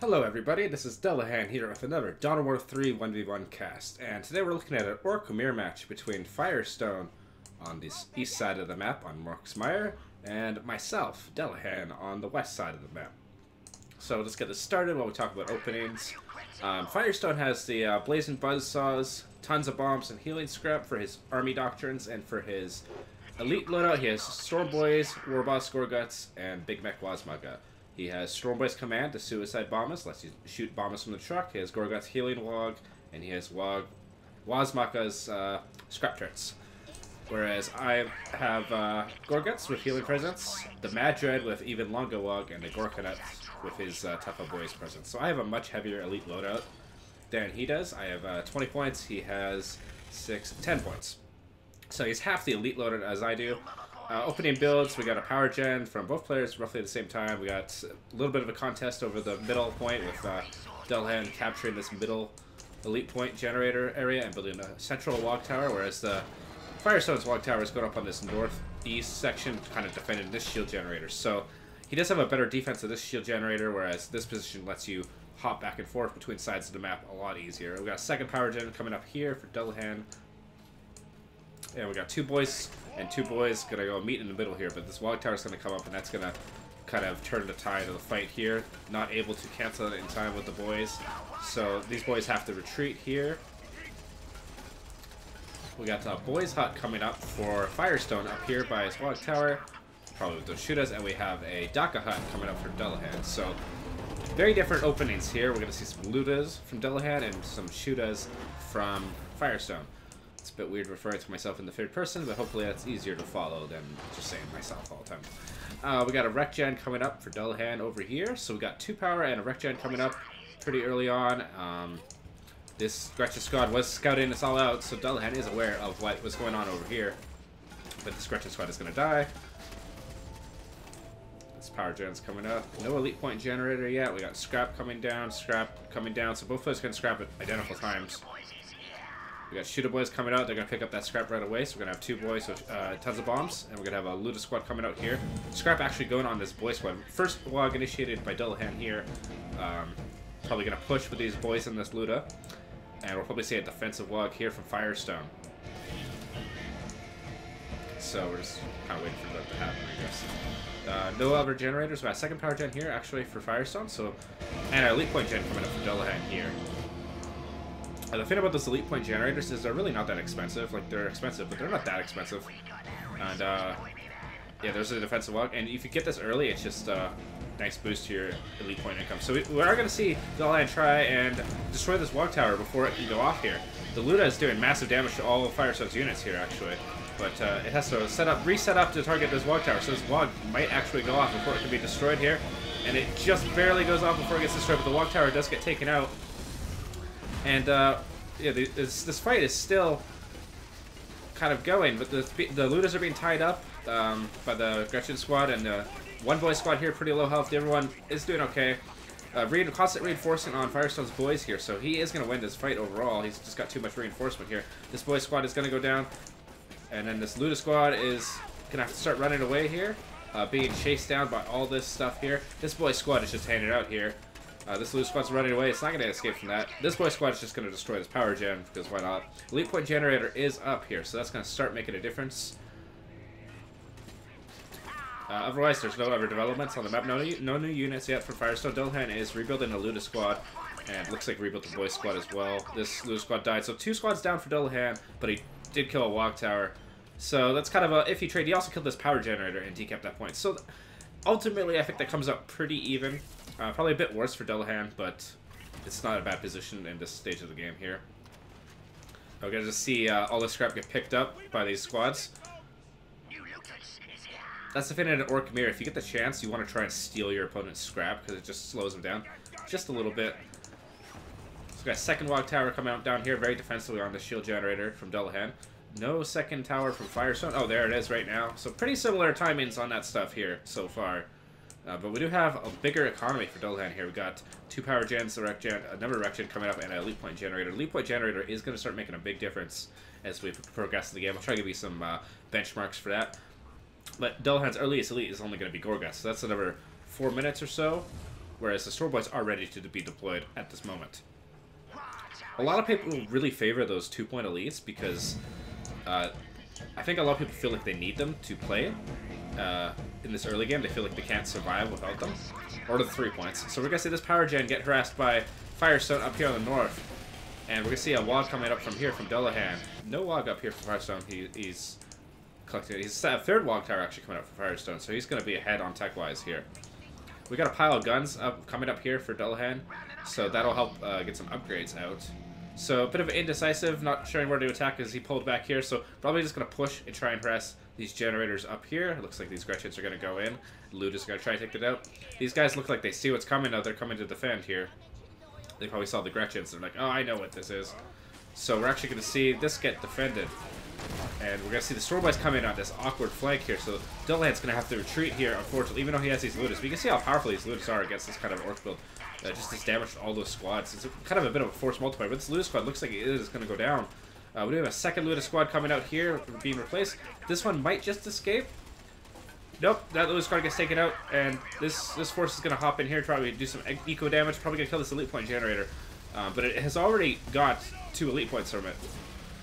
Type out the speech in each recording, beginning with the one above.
Hello everybody, this is Dullahan here with another Dawn of War 3 1v1 cast, and today we're looking at an Orc Mire match between Firestone on the east side of the map on Mork's Mire, and myself, Dullahan, on the west side of the map. So let's get this started while we talk about openings. Firestone has the Blazing Buzzsaws, tons of bombs and healing scrap for his army doctrines, and for his elite loadout he has Storm Boys, Warboss Gorguts, and Big Mech Waaagh. He has Storm Boy's Command to suicide bombers, lets you shoot bombers from the truck. He has Gorguts Healing Waaagh, and he has Waagh's Scrap Turrets. Whereas I have Gorguts with Healing Presence, the Mad Dread with even longer Waaagh, and the Gorkanut with his Tough Boys Presence. So I have a much heavier elite loadout than he does. I have 20 points, he has 10 points. So he's half the elite loadout as I do. Opening builds, we got a power gen from both players roughly at the same time. We got a little bit of a contest over the middle point with Dullahan capturing this middle elite point generator area and building a central Waaagh tower, whereas the Firestone's Waaagh tower is going up on this northeast section, kind of defending this shield generator. So he does have a better defense of this shield generator, whereas this position lets you hop back and forth between sides of the map a lot easier. We got a second power gen coming up here for Dullahan. And we got two boys gonna go meet in the middle here, but this Waaagh tower is gonna come up, and that's gonna kind of turn the tide of the fight here. Not able to cancel it in time with the boys, so these boys have to retreat here. We got Boys Hut coming up for Firestone up here by his Waaagh tower, probably with those shooters, and we have a Daka Hut coming up for Dullahan. So very different openings here. We're gonna see some Ludas from Dullahan and some Shooters from Firestone. It's a bit weird referring to myself in the third person, but hopefully that's easier to follow than just saying myself all the time. We got a Rec Gen coming up for Dullahan over here. So we got 2 power and a Rec Gen coming up pretty early on. This Gretchen squad was scouting us all out, so Dullahan is aware of what was going on over here. But this Gretchen squad is going to die. This power gen's coming up. No elite point generator yet. We got scrap coming down, so both players can scrap at identical times. We got Shooter Boys coming out. They're going to pick up that scrap right away. So we're going to have 2 boys with tons of bombs. And we're going to have a Luda squad coming out here. Scrap actually going on this boy squad. First Waaagh initiated by Dullahan here. Probably going to push with these boys in this Luda. And we'll probably see a defensive Waaagh here from Firestone. So we're just kind of waiting for that to happen, I guess. No other generators. We got a second power gen here actually for Firestone. And our elite point gen coming up for Dullahan here. The thing about those elite point generators is they're really not that expensive. Like, they're expensive, but they're not that expensive. And, yeah, there's a defensive Waaagh. And if you get this early, it's just a nice boost to your elite point income. So we are going to see Dullahan try and destroy this Waaagh tower before it can go off here. The Luda is doing massive damage to all of Firestone's units here, actually. But it has to reset up to target this Waaagh tower. So this Waaagh might actually go off before it can be destroyed here. And it just barely goes off before it gets destroyed, but the Waaagh tower does get taken out. And, yeah, this fight is still kind of going, but the Ludas are being tied up by the Gretchen squad, and the one boy squad here pretty low health. The other one is doing okay. Constant reinforcing on Firestone's boys here, so he is going to win this fight overall. He's just got too much reinforcement here. This boy squad is going to go down, and then this Luda squad is going to have to start running away here, being chased down by all this stuff here. This boy squad is just handed out here. This Luda squad's running away. It's not going to escape from that. This boy squad is just going to destroy this power gen, because why not? Elite point generator is up here, so that's going to start making a difference. Otherwise, there's no other developments on the map. No new units yet for Firestone. Dullahan is rebuilding a Luda squad, and looks like rebuilt the boy squad as well. This Luda squad died, so 2 squads down for Dullahan, but he did kill a Waaagh tower. So that's kind of a iffy trade. He also killed this power generator and decapped that point. So ultimately, I think that comes up pretty even. Probably a bit worse for Dullahan, but it's not a bad position in this stage of the game here. We're going to just see all the scrap get picked up by these squads. That's the thing in an Orc Mire. If you get the chance, you want to try and steal your opponent's scrap, because it just slows them down just a little bit. So we got a second Waaagh tower coming out down here, very defensively on the shield generator from Dullahan. No second tower from Firestone. Oh, there it is right now. So pretty similar timings on that stuff here so far. But we do have a bigger economy for Dullahan here. We've got 2 power gens, a Rec Gen, another Rec Gen coming up, and an elite point generator. Elite point generator is going to start making a big difference as we progress in the game. I'll try to give you some benchmarks for that. But Dullahan's earliest elite is only going to be Gorguts, so that's another 4 minutes or so. whereas the store boys are ready to be deployed at this moment. A lot of people really favor those 2-point elites because I think a lot of people feel like they need them to play in this early game. They feel like they can't survive without them, or the 3 points. So we're gonna see this power gen get harassed by Firestone up here on the north, and we're gonna see a Waaagh coming up from here from Dullahan. No Waaagh up here for Firestone. He's collecting. He's a third Waaagh tower actually coming up for Firestone, so he's gonna be ahead on tech wise here. We got a pile of guns coming up here for Dullahan, so that'll help get some upgrades out. So a bit of indecisive, not sure where to attack as he pulled back here. So probably just going to push and try and harass these generators up here. It looks like these Gretchens are going to go in. Loot is going to try and take it out. These guys look like they see what's coming now. They're coming to defend here. They probably saw the Gretchens. They're like, oh, I know what this is. So we're actually going to see this get defended. And we're going to see the store boys come in on this awkward flank here. So Dullahan's going to have to retreat here, unfortunately, even though he has these Ludus. But you can see how powerful these Ludus are against this kind of Orc build. Just this damage to all those squads. It's kind of a bit of a force multiplier, but this Ludus squad looks like it is going to go down. We do have a second Ludus squad coming out here, being replaced. This one might just escape. Nope, that Ludus squad gets taken out, and this force is going to hop in here, try to do some eco damage, probably going to kill this elite point generator. But it has already got 2 elite points from it.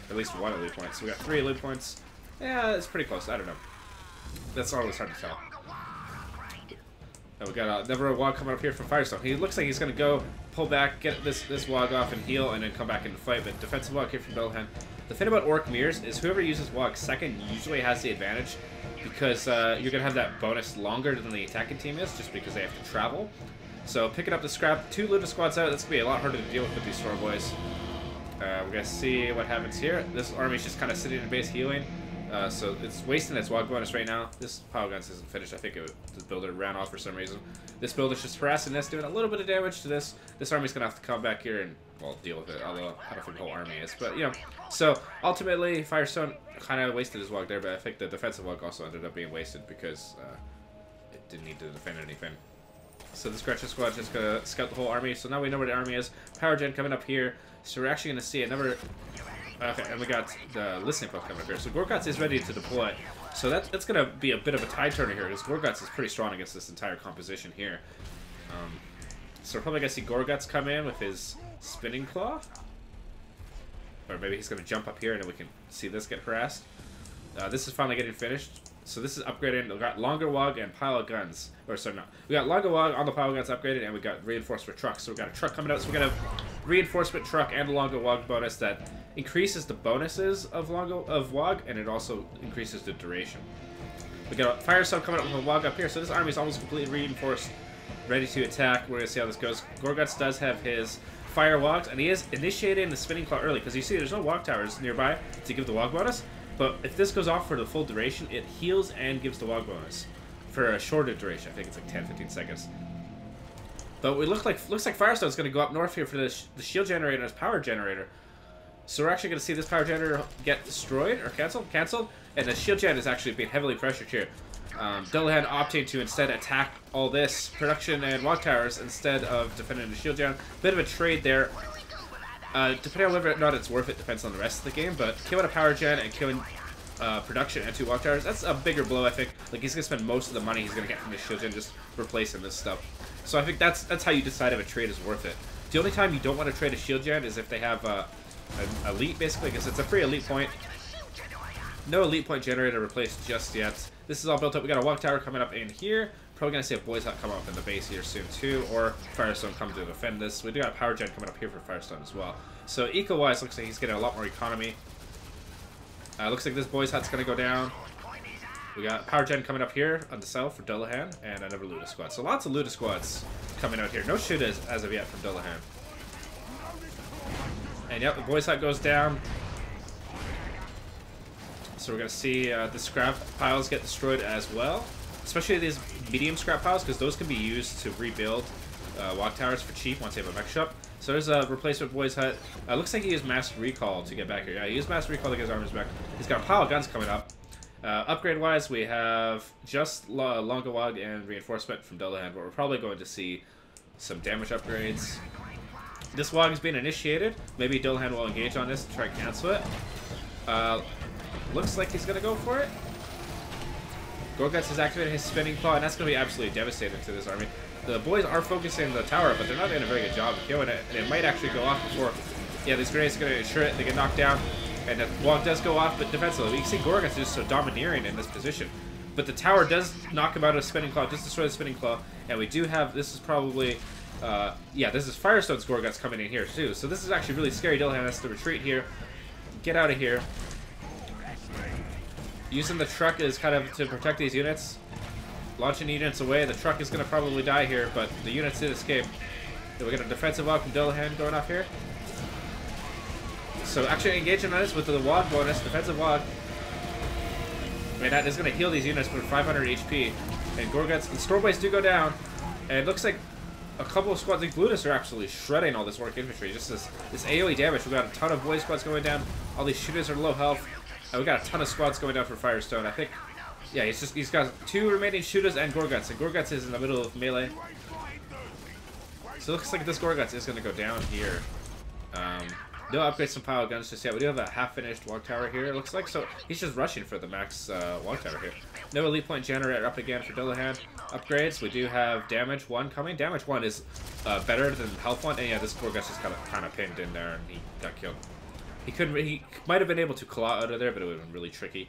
At least 1 elite point. So we got 3 elite points. Yeah, it's pretty close. I don't know. That's always hard to tell. And we got another Waaagh coming up here from Firestone. He looks like he's going to go, pull back, get this Waaagh off and heal, and then come back into the fight. But defensive Waaagh here from Dullahan. The thing about Orc Mires is whoever uses Waaagh second usually has the advantage because you're going to have that bonus longer than the attacking team is, just because they have to travel. So picking up the scrap, 2 Ludus squads out. That's going to be a lot harder to deal with these store boys. We're going to see what happens here. This army's just kind of sitting in base healing. So it's wasting its Waaagh bonus right now. This power guns isn't finished. I think the builder ran off for some reason. This builder's just harassing this, doing a little bit of damage to this. This army's gonna have to come back here and, well, deal with it. Although I don't think the whole army is, but you know. So ultimately, Firestone kind of wasted his Waaagh there, but I think the defensive Waaagh also ended up being wasted because it didn't need to defend anything. So this Gretchen squad just gonna scout the whole army. So now we know where the army is. Power gen coming up here. So we're actually gonna see another. Okay, and we got the listening post coming up here. So Gorguts is ready to deploy. So that's going to be a bit of a tide turner here, because Gorguts is pretty strong against this entire composition here. So we're probably going to see Gorguts come in with his spinning claw. Or maybe he's going to jump up here and then we can see this get harassed. This is finally getting finished. So this is upgraded. We got longer Waaagh and pile of guns. Or sorry, no. We got longer Waaagh on the pile of guns upgraded, and we got reinforcement trucks. So we got a truck coming out. So we got a reinforcement truck and a longer Waaagh bonus that increases the bonuses of Waaagh, and it also increases the duration. We got a Firestone coming up with a Waaagh up here. So this army is almost completely reinforced, ready to attack. We're gonna see how this goes. Gorguts does have his fire Waaghs, and he is initiating the spinning claw early because you see there's no Waaagh towers nearby to give the Waaagh bonus. But if this goes off for the full duration, it heals and gives the Waaagh bonus for a shorter duration. I think it's like 10-15 seconds. But it looks like Firestone's going to go up north here for the shield generator and his power generator. So we're actually going to see this power generator get destroyed or canceled, and the shield gen is actually being heavily pressured here. Dullahan opting to instead attack all this production and Waaagh towers instead of defending the shield gen. Bit of a trade there. Depending on whether or not it's worth it depends on the rest of the game, but killing a power gen and killing production and 2 Waaagh towers, that's a bigger blow, I think. Like, he's going to spend most of the money he's going to get from this shield gen just replacing this stuff. So I think that's how you decide if a trade is worth it. The only time you don't want to trade a shield gen is if they have an elite, basically, because it's a free elite point. No elite point generator replaced just yet. This is all built up. We got a Waaagh tower coming up in here. Probably going to see a Boys Hut come up in the base here soon too, or Firestone come to defend this. We do got a power gen coming up here for Firestone as well. So eco-wise, looks like he's getting a lot more economy. Looks like this Boys Hut's going to go down. We got power gen coming up here on the south for Dullahan, and another Ludus squad. So lots of Ludus squads coming out here. No shoot as of yet from Dullahan. And yep, the Boys Hut goes down. So we're going to see the scrap piles get destroyed as well. Especially these medium scrap piles, because those can be used to rebuild Waaagh towers for cheap once they have a mech shop. So there's a replacement Boys Hut. Looks like he used Master Recall to get back here. Yeah, he used Master Recall to get his armors back. He's got a pile of guns coming up. Upgrade-wise, we have just longer Waaagh and reinforcement from Dullahan, but we're probably going to see some damage upgrades. This Waaagh is being initiated. Maybe Dullahan will engage on this and try to cancel it. Looks like he's going to go for it. Gorguts is activating his spinning claw, and that's going to be absolutely devastating to this army. The boys are focusing the tower, but they're not doing a very good job of killing it, and it might actually go off before. Yeah, these grenades are going to ensure it. They get knocked down, and the Waaagh does go off, but defensively. You can see Gorgut's just so domineering in this position. But the tower does knock him out of spinning claw, just destroy the spinning claw, and we do have. This is probably. Yeah, this is Firestone's Gorgut's coming in here too. So this is actually really scary. Dullahan has to retreat here. Get out of here. Using the truck is kind of to protect these units. Launching units away. The truck is going to probably die here, but the units did escape. Then we got a defensive Waaagh from Dullahan going off here. So actually engaging on this with the Waaagh bonus, defensive Waaagh. I mean, that is going to heal these units for 500 HP. And Gorgut's and Stormblades do go down. And it looks like a couple of squads, like Ludus, are absolutely shredding all this Orc infantry. Just this AoE damage. We got a ton of boy squads going down. All these shooters are low health. And we got a ton of squads going down for Firestone. I think, yeah, he's got 2 remaining shooters and Gorgut's. And Gorgut's is in the middle of melee. So it looks like this Gorgut's is going to go down here. No upgrades from pile guns just yet. We do have a half-finished Waaagh tower here, it looks like. So he's just rushing for the max Waaagh tower here. No elite point generator up again for Dullahan. Upgrades. We do have damage 1 coming. Damage 1 is better than health 1. And yeah, this Gorgut's just kind of pinned in there and he got killed. He might have been able to claw out of there, but it would have been really tricky.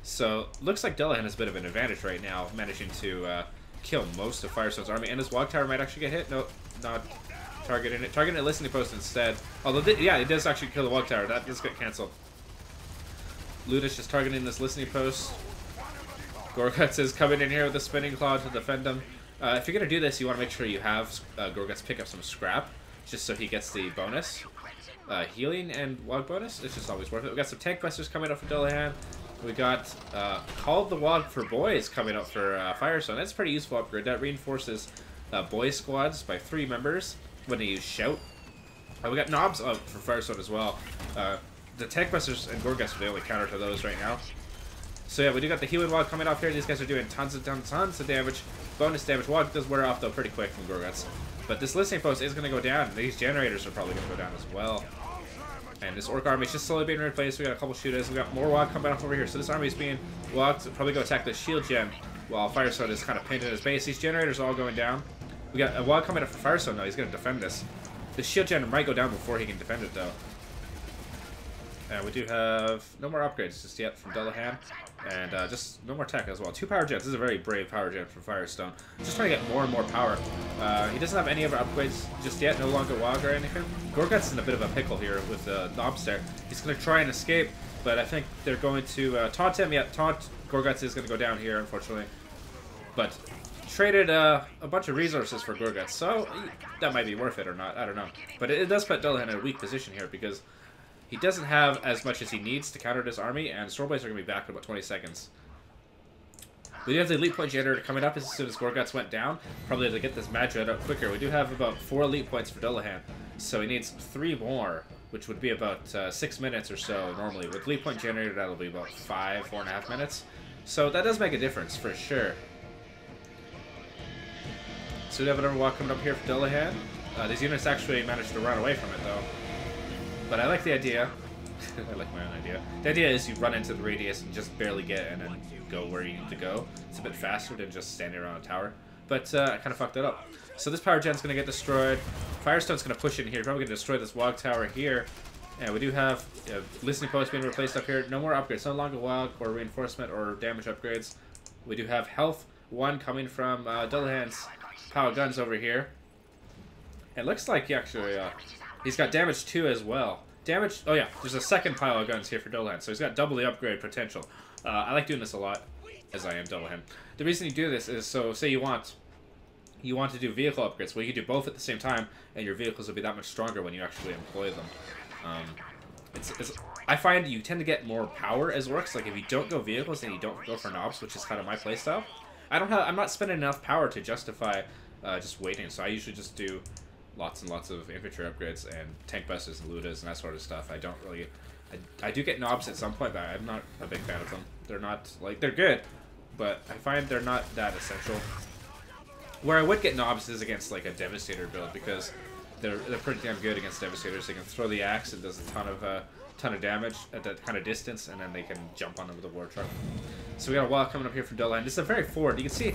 So looks like Dullahan has a bit of an advantage right now, managing to kill most of Firestone's army. And his Waaagh tower might actually get hit. No, not targeting it. Targeting a listening post instead. Although, yeah, it does actually kill the Waaagh tower. That does get cancelled. Ludus just targeting this listening post. Gorgut's is coming in here with a spinning claw to defend him. If you're going to do this, you want to make sure you have Gorgut's pick up some scrap, just so he gets the bonus. Healing and Waaagh bonus, it's just always worth it. We got some tank busters coming up for Dullahan. We got Called the Waaagh for Boys coming up for Firestone. That's a pretty useful upgrade. That reinforces boy squads by 3 members when they use Shout. We got Knobs up for Firestone as well. The tank busters and Gorgut's are the only counter to those right now. So yeah, we do got the healing Waaagh coming off here. These guys are doing tons of damage. Bonus damage. Waaagh does wear off though pretty quick from Gorgut's. But this listening post is going to go down. These generators are probably going to go down as well. And this Orc army is just slowly being replaced. We got a couple shooters. We got more Waaagh coming up over here. So this army is being Waaagh to probably go attack the shield gen while Firestone is kind of pinned in his base. These generators are all going down. We got a Waaagh coming up for Firestone now. He's going to defend this. The shield gen might go down before he can defend it though. And we do have no more upgrades just yet from Dullahan. And just no more tech as well. 2 power gens. This is a very brave power gen from Firestone. Just trying to get more and more power. He doesn't have any other upgrades just yet. No longer Waaagh or anything. Gorgut's in a bit of a pickle here with the knobs there. He's going to try and escape, but I think they're going to taunt him. Yeah, taunt Gorgut's is going to go down here, unfortunately. But traded a bunch of resources for Gorgut's, so that might be worth it or not. I don't know. But it does put Dullahan in a weak position here because he doesn't have as much as he needs to counter this army, and Stormblades are going to be back in about 20 seconds. We do have the elite point generator coming up as soon as Gorgut's went down, probably to get this Mad Dread up quicker. We do have about 4 elite points for Dullahan, so he needs 3 more, which would be about 6 minutes or so normally. With elite point generator, that'll be about 4.5 minutes. So that does make a difference for sure. So we have another Waaagh coming up here for Dullahan. These units actually managed to run away from it though. But I like the idea. I like my own idea. The idea is you run into the radius and just barely get and then go where you need to go. It's a bit faster than just standing around a tower. But I kind of fucked that up. So this power gen's going to get destroyed. Firestone's going to push in here. Probably going to destroy this Waaagh tower here. And we do have listening posts being replaced up here. No more upgrades. No longer Waaagh or reinforcement or damage upgrades. We do have health 1 coming from Dullahan's power guns over here. It looks like he actually... he's got damage 2 as well. Damage... Oh yeah, there's a second pile of guns here for Dullahan, so he's got double the upgrade potential. I like doing this a lot, as I am Dullahan. The reason you do this is so, say you want to do vehicle upgrades. Well, you can do both at the same time, and your vehicles will be that much stronger when you actually employ them. I find you tend to get more power as Orcs. Like if you don't go vehicles and you don't go for knobs, which is kind of my playstyle, I'm not spending enough power to justify just waiting. So I usually just do lots and lots of infantry upgrades and tank busters and ludas and that sort of stuff. I don't really... I do get knobs at some point, but I'm not a big fan of them. They're not... like, they're good, but I find they're not that essential. Where I would get knobs is against, like, a Devastator build, because they're pretty damn good against Devastators. They can throw the axe, it does a ton of damage at that kind of distance, and then they can jump on them with a war truck. So we got a Waaagh coming up here from Dullahan. This is a very forward. You can see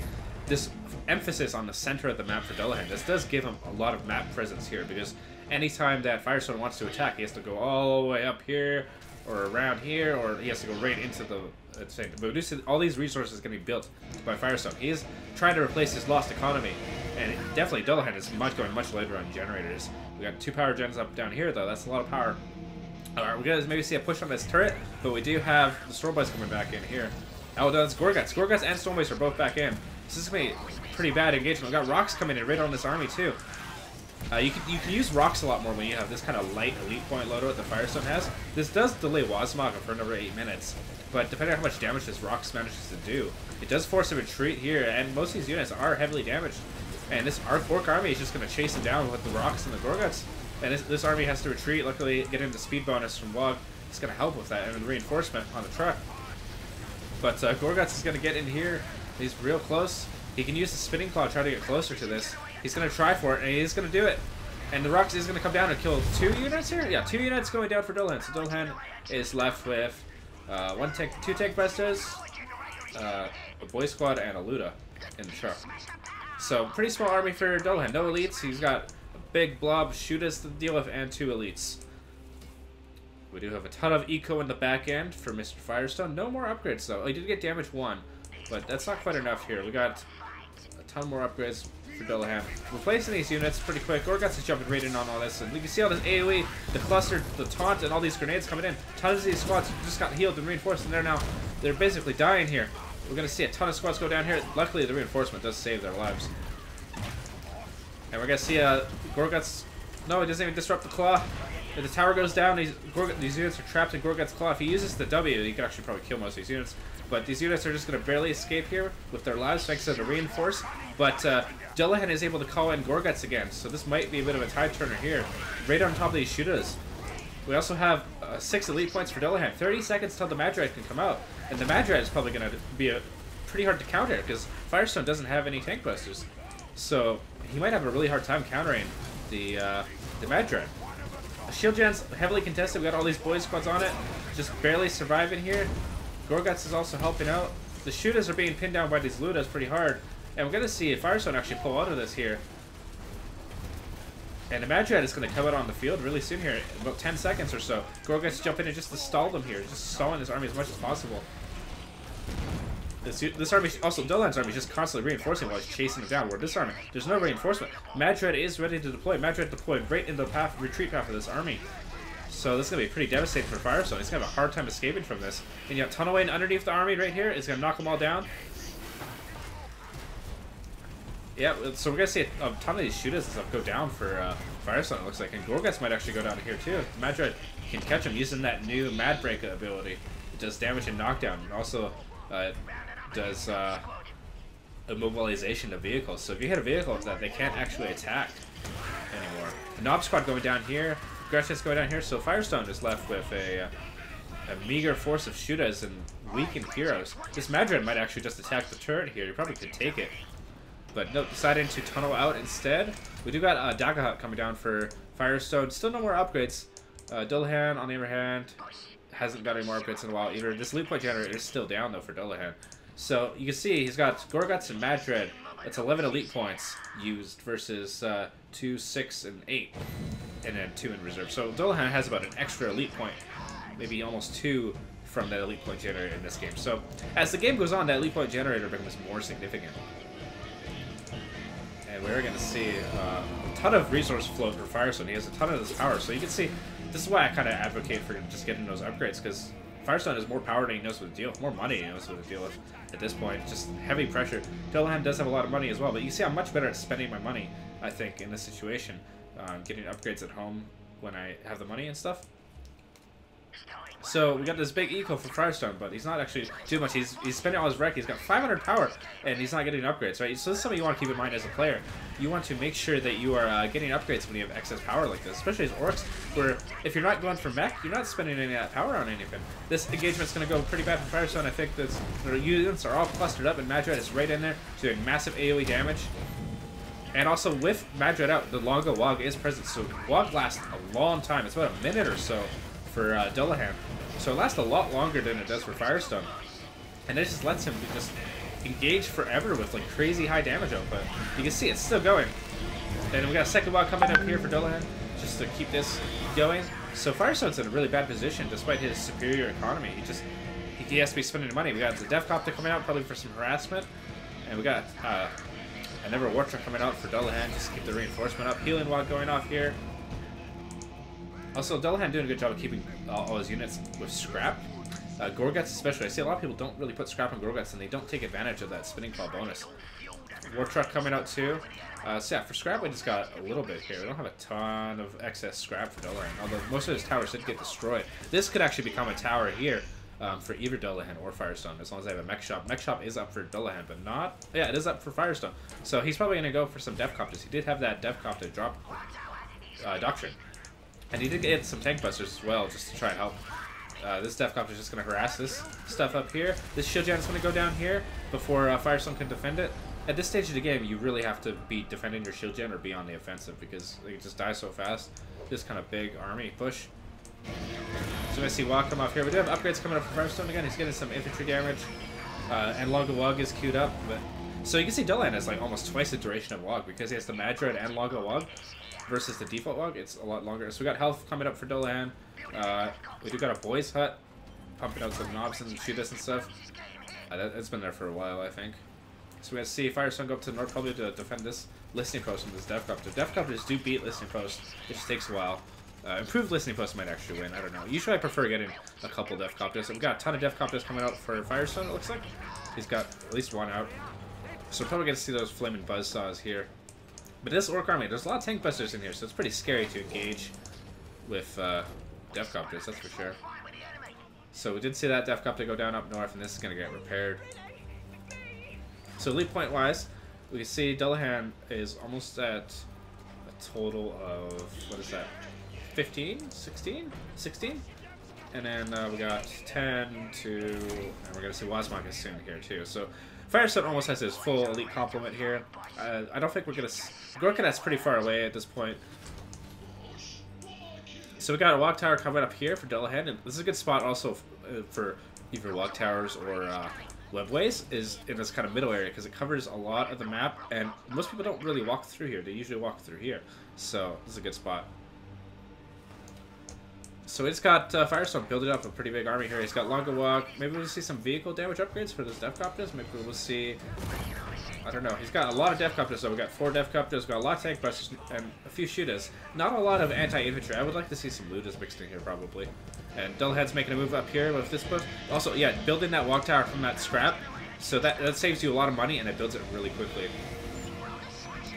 this emphasis on the center of the map for Dullahan, this does give him a lot of map presence here, because anytime that Firestone wants to attack, he has to go all the way up here, or around here, or he has to go right into the thing. But all these resources can be built by Firestone. He is trying to replace his lost economy, and definitely Dullahan is going much later on generators. We got 2 power gens up down here, though. That's a lot of power. Alright, we're gonna maybe see a push on this turret, but we do have the Storm Boys coming back in here. Oh, that's Gorguts. Gorguts and Storm Boys are both back in. This is gonna be pretty bad engagement. We got rocks coming in right on this army too. You can use rocks a lot more when you have this kind of light elite point loadout that Firestone has. This does delay Waaagh for another 8 minutes, but depending on how much damage this rocks manages to do, it does force a retreat here, and most of these units are heavily damaged. And this Orc army is just going to chase it down with the rocks and the Gorguts. And this army has to retreat. Luckily, getting the speed bonus from Waaagh is going to help with that, and the reinforcement on the truck. But Gorguts is going to get in here. He's real close. He can use the spinning claw to try to get closer to this. He's going to try for it, and he's going to do it. And the rocks is going to come down and kill 2 units here? Yeah, 2 units going down for Dullahan. So Dullahan is left with 2 tank busters, a boy squad, and a Luda in the truck. So pretty small army for Dullahan. No elites. He's got a big blob shooters to deal with and 2 elites. We do have a ton of eco in the back end for Mr. Firestone. No more upgrades though. He did get damage 1, but that's not quite enough here. We got a ton more upgrades for Dullahan. Replacing these units pretty quick. Gorguts is jumping right in on all this, and we can see all this AoE, the cluster, the taunt, and all these grenades coming in. Tons of these squads just got healed and reinforced, and they're basically dying here. We're gonna see a ton of squads go down here. Luckily, the reinforcement does save their lives. And we're gonna see Gorguts. No, it doesn't even disrupt the claw. If the tower goes down, these units are trapped in Gorguts' claw. If he uses the W, he can actually probably kill most of these units. But these units are just going to barely escape here with their lives thanks to the reinforce. But Dullahan is able to call in Gorguts again, so this might be a bit of a tide turner here. Right on top of these shooters. We also have 6 elite points for Dullahan. 30 seconds till the Madrid can come out. And the Madrid is probably going to be pretty hard to counter because Firestone doesn't have any tank busters. So he might have a really hard time countering the Madrid. Shield gen's heavily contested. We got all these boy squads on it, just barely surviving here. Gorguts is also helping out. The shooters are being pinned down by these Ludas pretty hard, and we're gonna see if Firestone actually pull out of this here. And the Madrid is gonna come out on the field really soon here, in about 10 seconds or so. Gorguts jump in and just to stall them here, just stalling this army as much as possible. This army, also Dullahan's army, is just constantly reinforcing while he's chasing it down. Where this army, there's no reinforcement. Madrid is ready to deploy. Madrid deployed right in the retreat path of this army. So this is going to be pretty devastating for Firestone. He's going to have a hard time escaping from this. And you have Tunnel Wayne underneath the army right here. It's going to knock them all down. Yeah, so we're going to see a ton of these shooters and stuff go down for Firestone, it looks like. And Gorguts might actually go down here too. Madrid can catch him using that new Mad Break ability. It does damage and knockdown. And also does immobilization of vehicles. So if you hit a vehicle with that, they can't actually attack anymore. The Knob Squad going down here. Gretchen's going down here. So Firestone is left with a meager force of shooters and weakened heroes. This Madrid might actually just attack the turret here. You probably could take it. But no, deciding to tunnel out instead. We do got a Dagger Hut coming down for Firestone. Still no more upgrades. Dullahan, on the other hand, hasn't got any more upgrades in a while either. This loot point generator is still down though for Dullahan. So you can see he's got Gorguts and Madrid. That's 11 elite points used versus 2, 6, and 8. And then 2 in reserve. So Dullahan has about an extra elite point. Maybe almost 2 from that elite point generator in this game. So as the game goes on, that elite point generator becomes more significant. And we're going to see a ton of resource flow for Firestone. He has a ton of this power. So you can see, this is why I kind of advocate for just getting those upgrades, because Firestone has more power than he knows what to deal with, more money than he knows what to deal with at this point. Just heavy pressure. Dullahan does have a lot of money as well, but you see I'm much better at spending my money, I think, in this situation. Getting upgrades at home when I have the money and stuff. So we got this big eco for Firestone, but he's not actually too much. He's spending all his wreck. He's got 500 power, and he's not getting upgrades, right? So this is something you want to keep in mind as a player. You want to make sure that you are getting upgrades when you have excess power like this, especially as orcs, where if you're not going for mech, you're not spending any of that power on anything. This engagement's going to go pretty bad for Firestone. I think that their units are all clustered up, and Madrid is right in there doing massive AoE damage. And also with Madrid out, the Longa Waaagh is present, so Waaagh lasts a long time. It's about a minute or so for Dullahan. So it lasts a lot longer than it does for Firestone. And it just lets him just engage forever with like crazy high damage output. You can see it's still going. And we got a second Waaagh coming up here for Dullahan, just to keep this going. So Firestone's in a really bad position despite his superior economy. He has to be spending money. We got the Death Copter coming out probably for some harassment. And we got another Wartrek coming out for Dullahan just to keep the reinforcement up. Healing Waaagh going off here. Also, Dullahan doing a good job of keeping all his units with scrap. Gorguts especially. I see a lot of people don't really put scrap on Gorguts and they don't take advantage of that spinning claw bonus. Wartrek coming out too. So yeah, for scrap we just got a little bit here. We don't have a ton of excess scrap for Dullahan, although most of his towers did get destroyed. This could actually become a tower here for either Dullahan or Firestone, as long as I have a mech shop. Mech shop is up for Dullahan, but not... Yeah, it is up for Firestone. So he's probably going to go for some Death Copters. He did have that Death Copter drop Doctrine. And he did get some Tank Busters as well, just to try and help. This Death Copter is just going to harass this stuff up here. This Shield Giant is going to go down here before Firestone can defend it. At this stage of the game, you really have to be defending your Shield Giant or be on the offensive because they just die so fast. This kind of big army push. So I see Waaagh come off here. We do have upgrades coming up for Firestone again. He's getting some infantry damage. And Waaagh is queued up. But so you can see Dullahan has like almost twice the duration of Waaagh because he has the Madrid and Waaagh versus the default Waaagh. It's a lot longer. So we got health coming up for Dullahan. We do got a boys hut pumping out some knobs and shoot us and stuff. It's been there for a while, I think. So we got to see Firestone go up to the north probably to defend this listening post from this Death Copter. Death Copters do beat listening posts. It just takes a while. Improved listening posts might actually win. I don't know. Usually I prefer getting a couple Death Copters. So we've got a ton of Death Copters coming out for Firestone, it looks like. He's got at least one out. So we're probably going to see those flaming buzzsaws here. But this Orc army, there's a lot of Tank Busters in here, so it's pretty scary to engage with Death Copters, that's for sure. So we did see that Death Copter go down up north, and this is going to get repaired. So elite point wise, we can see Dullahan is almost at a total of, what is that, 15? 16? 16? And then we got 10 to, and we're going to see Waaagh is soon here too. So Firestone almost has his full elite complement here. I don't think we're going to, Gorkad's pretty far away at this point. So we got a Waaagh Tower coming up here for Dullahan, and this is a good spot also for either Waaagh Towers or Webways, is in this kind of middle area because it covers a lot of the map, and most people don't really walk through here. They usually walk through here, so this is a good spot. So it's got Firestone building up a pretty big army here. He's got Waaagh. Maybe we'll see some vehicle damage upgrades for those Death Copters. Maybe we'll see, I don't know. He's got a lot of Death Copters, so we got 4 Death Copters, got a lot of Tank Busters, and a few shooters. Not a lot of anti-infantry. I would like to see some looters mixed in here, probably. And Dullahan's making a move up here with this push. Also, yeah, building that Waaagh Tower from that scrap, so that saves you a lot of money, and it builds it really quickly.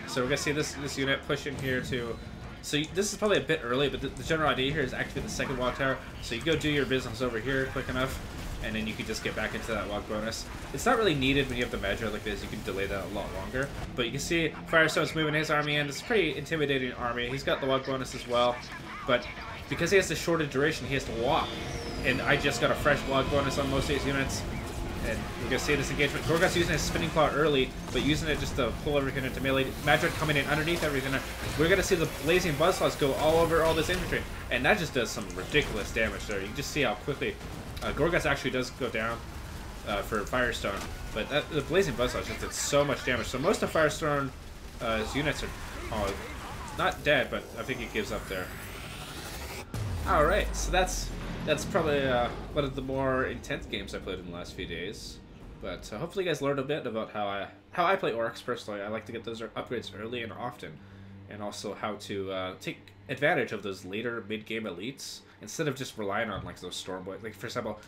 So we're going to see this unit pushing here to... So this is probably a bit early, but the general idea here is activate the second Waaagh Tower. So you go do your business over here quick enough, and then you can just get back into that Waaagh bonus. It's not really needed when you have the Madra like this. You can delay that a lot longer. But you can see Firestone's moving his army in. It's a pretty intimidating army. He's got the Waaagh bonus as well. But because he has the shorter duration, he has to walk. And I just got a fresh Waaagh bonus on most of these units. And we're going to see this engagement. Gorgut's using his spinning claw early, but using it just to pull everything into melee. Madrid coming in underneath everything. We're going to see the blazing buzzsaws go all over all this infantry. And that just does some ridiculous damage there. You can just see how quickly Gorgut's actually does go down for Firestone. But the blazing buzzsaws just did so much damage. So most of Firestone's units are not dead, but I think he gives up there. Alright, so that's probably one of the more intense games I played in the last few days. But hopefully you guys learned a bit about how I play orcs personally. I like to get those upgrades early and often. And also how to take advantage of those later mid-game elites instead of just relying on like those storm boys. Like for example,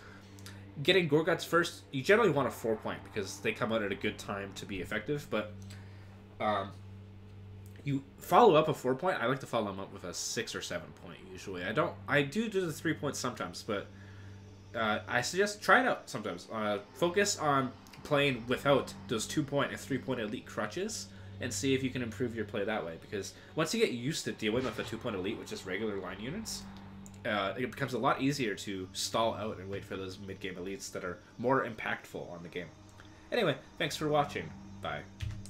getting Gorguts first, you generally want a 4-point because they come out at a good time to be effective. But you follow up a 4-point. I like to follow them up with a 6 or 7-point usually. I do the 3 points sometimes, but I suggest try it out sometimes. Focus on playing without those 2-point and 3-point elite crutches and see if you can improve your play that way. Because once you get used to dealing with a 2-point elite with just regular line units, it becomes a lot easier to stall out and wait for those mid-game elites that are more impactful on the game. Anyway, thanks for watching. Bye.